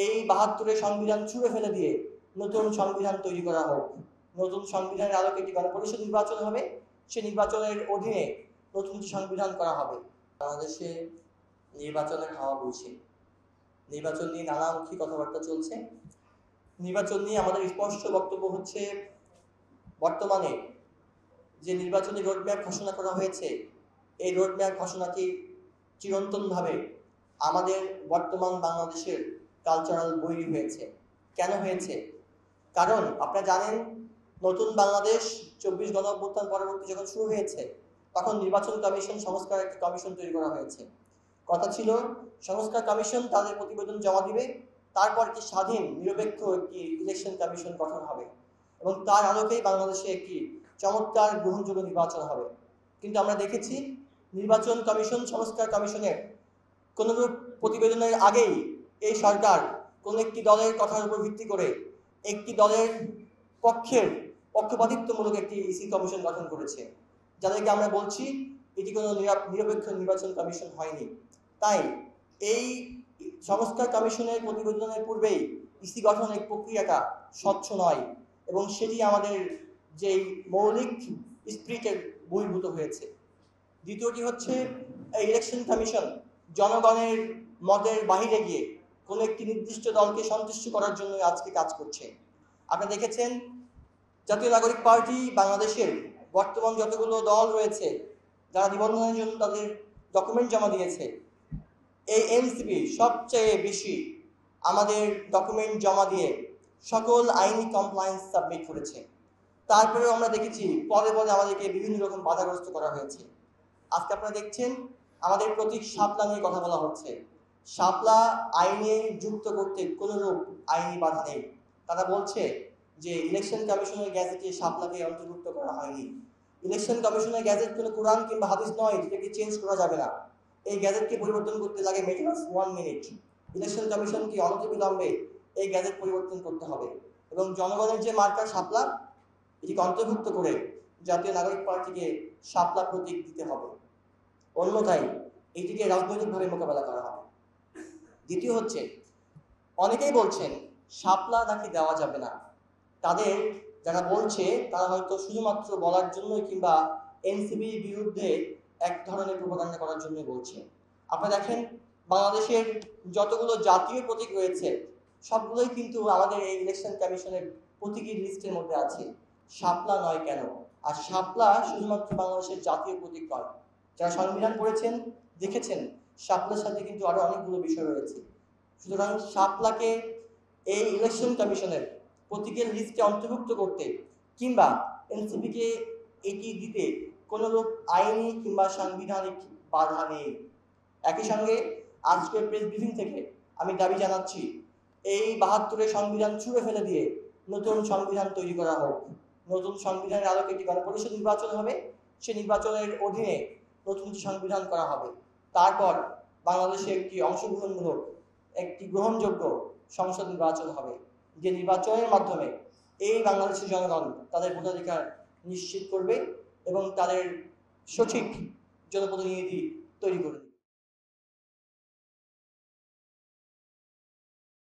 এই ৭২-এর সংবিধান ছুঁড়ে ফেলে দিয়ে নতুন সংবিধান তৈরি করা হোক। নতুন সংবিধানের আলোকে একটি গণপরিষদ নির্বাচন হবে, সেই নির্বাচনের অধীনে নতুন একটি সংবিধান করা হবে। বাংলাদেশে নির্বাচনের হাওয়া বইছে, নির্বাচন নিয়ে নানামুখী কথাবার্তা চলছে। নির্বাচন নিয়ে আমাদের স্পষ্ট বক্তব্য হচ্ছে, বর্তমানে যে নির্বাচনী রোডম্যাপ ঘোষণা করা হয়েছে, এই রোডম্যাপ ঘোষণাটি চিরন্তনভাবে আমাদের বর্তমান বাংলাদেশের কালচারাল বৈরী হয়েছে। কেন হয়েছে? কারণ আপনারা জানেন, নতুন বাংলাদেশ ২৪ গণঅভ্যুত্থান পরবর্তী যখন শুরু হয়েছে, তখন নির্বাচন কমিশন সংস্কার একটি কমিশন তৈরি করা হয়েছে। কথা ছিল সংস্কার কমিশন তাদের প্রতিবেদন জমা দিবে, তারপর একটি স্বাধীন নিরপেক্ষ একটি ইলেকশন কমিশন গঠন হবে এবং তার আলোকেই বাংলাদেশে একটি চমৎকার গ্রহণযোগ্য নির্বাচন হবে। কিন্তু আমরা দেখেছি নির্বাচন কমিশন সংস্কার কমিশনের কোনরূপ প্রতিবেদনের আগেই এই সরকার কোনো একটি দলের কথার উপর ভিত্তি করে একটি দলের পক্ষপাতিত্বমূলক একটি ইসি কমিশন গঠন করেছে, যাদেরকে আমরা বলছি এটি কোনো নিরপেক্ষ নির্বাচন কমিশন হয়নি। তাই এই সংস্কার কমিশনের প্রতিবেদনের পূর্বেই ইসি গঠনের প্রক্রিয়াটা স্বচ্ছ নয় এবং সেটি আমাদের যেই মৌলিক স্পিরিটের বহির্ভূত হয়েছে। দ্বিতীয়টি হচ্ছে, ইলেকশন কমিশন জনগণের মতের বাহিরে গিয়ে কোনো একটি নির্দিষ্ট দলকে সন্তুষ্ট করার জন্য আজকে কাজ করছে। আপনারা দেখেছেন জাতীয় নাগরিক পার্টি বাংলাদেশের বর্তমান যতগুলো দল রয়েছে, যারা নিবন্ধনের জন্য তাদের ডকুমেন্ট জমা দিয়েছে, এই এনসিপি সবচেয়ে বেশি আমাদের ডকুমেন্ট জমা দিয়ে সকল আইনি কমপ্লায়েন্স সাবমিট করেছে। তারপরেও আমরা দেখেছি পরে পরে আমাদেরকে বিভিন্ন রকম বাধাগ্রস্ত করা হয়েছে। আজকে আপনারা দেখছেন আমাদের প্রতীক শাপলা নিয়ে কথা বলা হচ্ছে। শাপলা আইনে যুক্ত করতে কোনোরূপ আইনি বাধা নেই। তারা বলছে যে ইলেকশন কমিশনের গ্যাজেটে শাপলাকে অন্তর্ভুক্ত করা হয়নি। ইলেকশন কমিশনের গ্যাজেট কোনো কোরআন কিংবা হাদিস নয়, যেটাকে চেঞ্জ করা যাবে না। এই গ্যাজেটকে পরিবর্তন করতে লাগে ম্যাটার অফ 1 মিনিট। ইলেকশন কমিশনকে অনতিবিলম্বে এই গ্যাজেট পরিবর্তন করতে হবে এবং জনগণের যে মার্কার শাপলা, এটিকে অন্তর্ভুক্ত করে জাতীয় নাগরিক পার্টিকে শাপলা প্রতীক দিতে হবে, অন্যথায় এটিকে রাজনৈতিকভাবে মোকাবেলা করা হবে। দ্বিতীয় হচ্ছে, অনেকেই বলছেন শাপলা নাকি দেওয়া যাবে না। তাদের যারা বলছে তারা হয়তো শুধুমাত্র বলার জন্যই কিংবা এনসিপির বিরুদ্ধে এক ধরনের প্রোপাগান্ডা করার জন্যই বলছে। আপনারা দেখেন বাংলাদেশের যতগুলো জাতীয় প্রতীক রয়েছে সবগুলোই কিন্তু আমাদের এই ইলেকশন কমিশনের প্রতীকের লিস্টের মধ্যে আছে। শাপলা নয় কেন? আর শাপলা শুধুমাত্র বাংলাদেশের জাতীয় প্রতীক নয়। যারা সংবিধান পড়েছেন দেখেছেন শাপলার সাথে কিন্তু আরো অনেকগুলো বিষয় রয়েছে। সুতরাং শাপলাকে এই ইলেকশন কমিশনের প্রতীকের লিস্টে অন্তর্ভুক্ত করতে কিংবা এনসিপিকে এটি দিতে কোনোরূপ আইনি কিংবা সাংবিধানিক বাধা নেই। একই সঙ্গে আজকের প্রেস ব্রিফিং থেকে আমি দাবি জানাচ্ছি, এই ৭২-এর সংবিধান ছুঁড়ে ফেলে দিয়ে নতুন সংবিধান তৈরি করা হোক। নতুন সংবিধানের আলোকে একটি গণপরিষদ নির্বাচন হবে, সেই নির্বাচনের অধীনে নতুন সংবিধান করা হবে। তারপর বাংলাদেশে একটি অংশগ্রহণমূলক একটি গ্রহণযোগ্য সংসদ নির্বাচন হবে, যে নির্বাচনের মাধ্যমে এই বাংলাদেশের জনগণ তাদের ভোটাধিকার নিশ্চিত করবে এবং তাদের সঠিক জনপ্রতিনিধি তৈরি করবে।